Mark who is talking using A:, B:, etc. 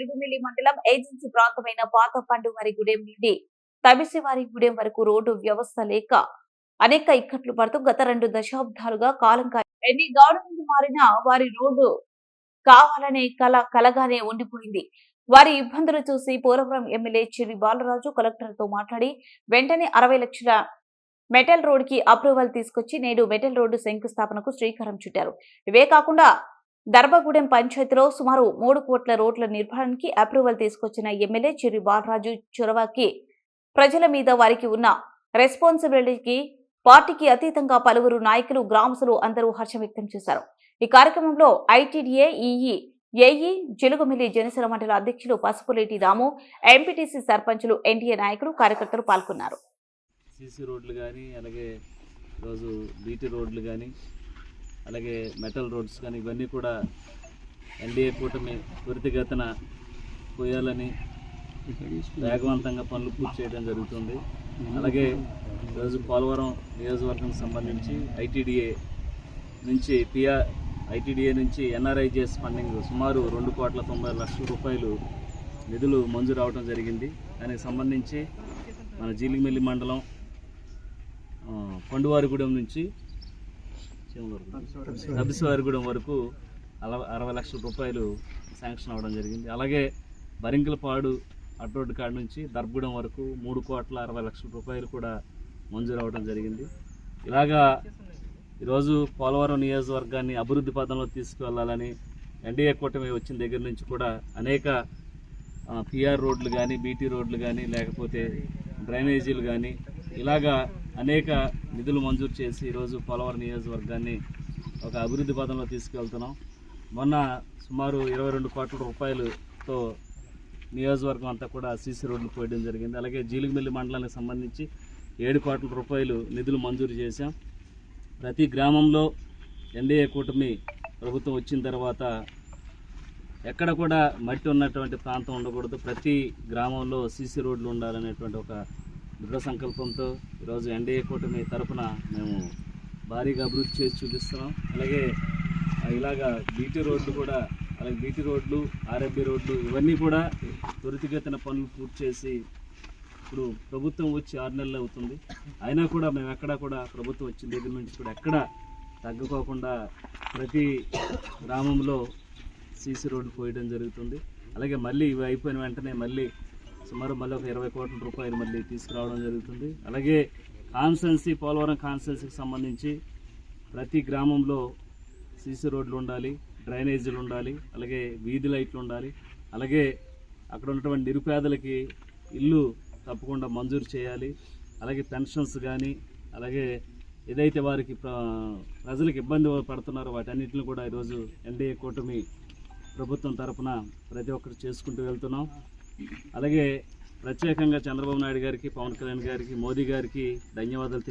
A: జిలుగుమిల్లి మండలం ఏజెన్సీ ప్రాంతమైన పాత పండువారిగూడెం నుండి తబిసివారిగూడెం వరకు రోడ్డు వ్యవస్థ లేక అనేక ఇక్కట్లు పడుతూ గత 2 దశాబ్దాలుగా కాలం ఎన్ని గవర్నమెంట్ మారినా వారి రోడ్డు కావాలనే కలగానే ఉండిపోయింది. వారి ఇబ్బందులు చూసి పోలవరం ఎమ్మెల్యే చిర్రి బాలరాజు కలెక్టర్ తో మాట్లాడి వెంటనే 60 లక్షల మెటల్ రోడ్ కి అప్రూవల్ తీసుకొచ్చి నేడు మెటల్ రోడ్డు శంకుస్థాపనకు శ్రీకారం చుట్టారు. ఇవే కాకుండా దర్భగూడెం పంచాయతీలో సుమారు 3 కోట్ల రోడ్ల నిర్మాణానికి అప్రూవల్ తీసుకొచ్చిన ఎమ్మెల్యే చిర్రి బాలరాజు చొరవకి ప్రజల మీద వారికి ఉన్న రెస్పాన్సిబిలిటీకి పార్టీకి అతీతంగా పలువురు నాయకులు గ్రామస్తులు అందరూ హర్షం వ్యక్తం చేశారు. ఈ కార్యక్రమంలో ఐటీడీఏ ఏఈ జిలుగుమిల్లి జనసేన మండల అధ్యక్షులు పసుపులేటి రాము, ఎంపీటీసీ సర్పంచులు, ఎన్డీఏ నాయకులు, కార్యకర్తలు పాల్గొన్నారు.
B: సీసీ రోడ్లు కానీ, అలాగే ఈరోజు బీటీ రోడ్లు కానీ, అలాగే మెటల్ రోడ్స్ కానీ ఇవన్నీ కూడా ఎన్డీఏ కూటమి త్వరితగతిన పోయాలని వేగవంతంగా పనులు పూర్తి చేయడం జరుగుతుంది. అలాగే ఈరోజు పోలవరం నియోజకవర్గం సంబంధించి ఐటీడీఏ నుంచి ఎన్ఆర్ఐజిఎస్ ఫండింగ్ సుమారు 2,90,00,000 రూపాయలు నిధులు మంజూరు అవడం జరిగింది. దానికి సంబంధించి మన జిలుగుమిల్లి మండలం పండువారిగూడెం నుంచి తబిసివారిగూడెం వరకు 60 లక్షల రూపాయలు శాంక్షన్ అవ్వడం జరిగింది. అలాగే బరింకలపాడు అడ్రోడ్ కాడ నుంచి దర్భగూడెం వరకు 3,60,00,000 రూపాయలు కూడా మంజూరు అవ్వడం జరిగింది. ఇలాగా ఈరోజు పోలవరం నియోజకవర్గాన్ని అభివృద్ధి పథంలో తీసుకువెళ్ళాలని ఎన్డీఏ కూటమి వచ్చిన దగ్గర నుంచి కూడా అనేక పిఆర్ రోడ్లు కానీ, బీటీ రోడ్లు కానీ, లేకపోతే డ్రైనేజీలు కానీ ఇలాగా అనేక నిధులు మంజూరు చేసి ఈరోజు పోలవరం నియోజకవర్గాన్ని ఒక అభివృద్ధి పథంలో తీసుకువెళ్తున్నాం. మొన్న సుమారు 22 కోట్ల రూపాయలతో నియోజకవర్గం అంతా కూడా సీసీ రోడ్లు పోయడం జరిగింది. అలాగే జిలుగుమిల్లి మండలానికి సంబంధించి 7 కోట్ల రూపాయలు నిధులు మంజూరు చేశాం. ప్రతి గ్రామంలో ఎన్డీఏ కూటమి ప్రభుత్వం వచ్చిన తర్వాత ఎక్కడ కూడా మట్టి ఉన్నటువంటి ప్రాంతం ఉండకూడదు, ప్రతి గ్రామంలో సీసీ రోడ్లు ఉండాలనేటువంటి ఒక దృఢ సంకల్పంతో ఈరోజు ఎన్డీఏ కూటమి తరఫున మేము భారీగా అభివృద్ధి చేసి చూపిస్తున్నాం. అలాగే ఇలాగా బీటీ రోడ్లు కూడా, అలాగే బీటీ రోడ్లు, ఆర్ఎంబీ రోడ్లు ఇవన్నీ కూడా త్వరితగతిన పనులు పూర్తి చేసి ఇప్పుడు ప్రభుత్వం వచ్చి 6 నెలలు అవుతుంది. అయినా కూడా మేము ఎక్కడా కూడా ప్రభుత్వం వచ్చిన దగ్గర నుంచి కూడా ఎక్కడ తగ్గుకోకుండా ప్రతి గ్రామంలో సీసీ రోడ్లు పోయడం జరుగుతుంది. అలాగే మళ్ళీ ఇవి అయిపోయిన వెంటనే మళ్ళీ సుమారు ఒక 20 కోట్ల రూపాయలు మళ్ళీ తీసుకురావడం జరుగుతుంది. అలాగే పోలవరం కాన్స్టెన్సీకి సంబంధించి ప్రతి గ్రామంలో సీసీ రోడ్లు ఉండాలి, డ్రైనేజీలు ఉండాలి, అలాగే వీధి లైట్లు ఉండాలి. అలాగే అక్కడ ఉన్నటువంటి నిరుపేదలకి ఇల్లు తప్పకుండా మంజూరు చేయాలి. అలాగే పెన్షన్స్ కానీ, అలాగే ఏదైతే వారికి ప్రజలకు ఇబ్బంది పడుతున్నారో వాటన్నిటిని కూడా ఈరోజు ఎన్డీఏ కూటమి ప్రభుత్వం తరఫున ప్రతి ఒక్కరు చేసుకుంటూ వెళ్తున్నాం. అలాగే ప్రత్యేకంగా చంద్రబాబు నాయుడు గారికి, పవన్ కళ్యాణ్ గారికి, మోదీ గారికి ధన్యవాదాలు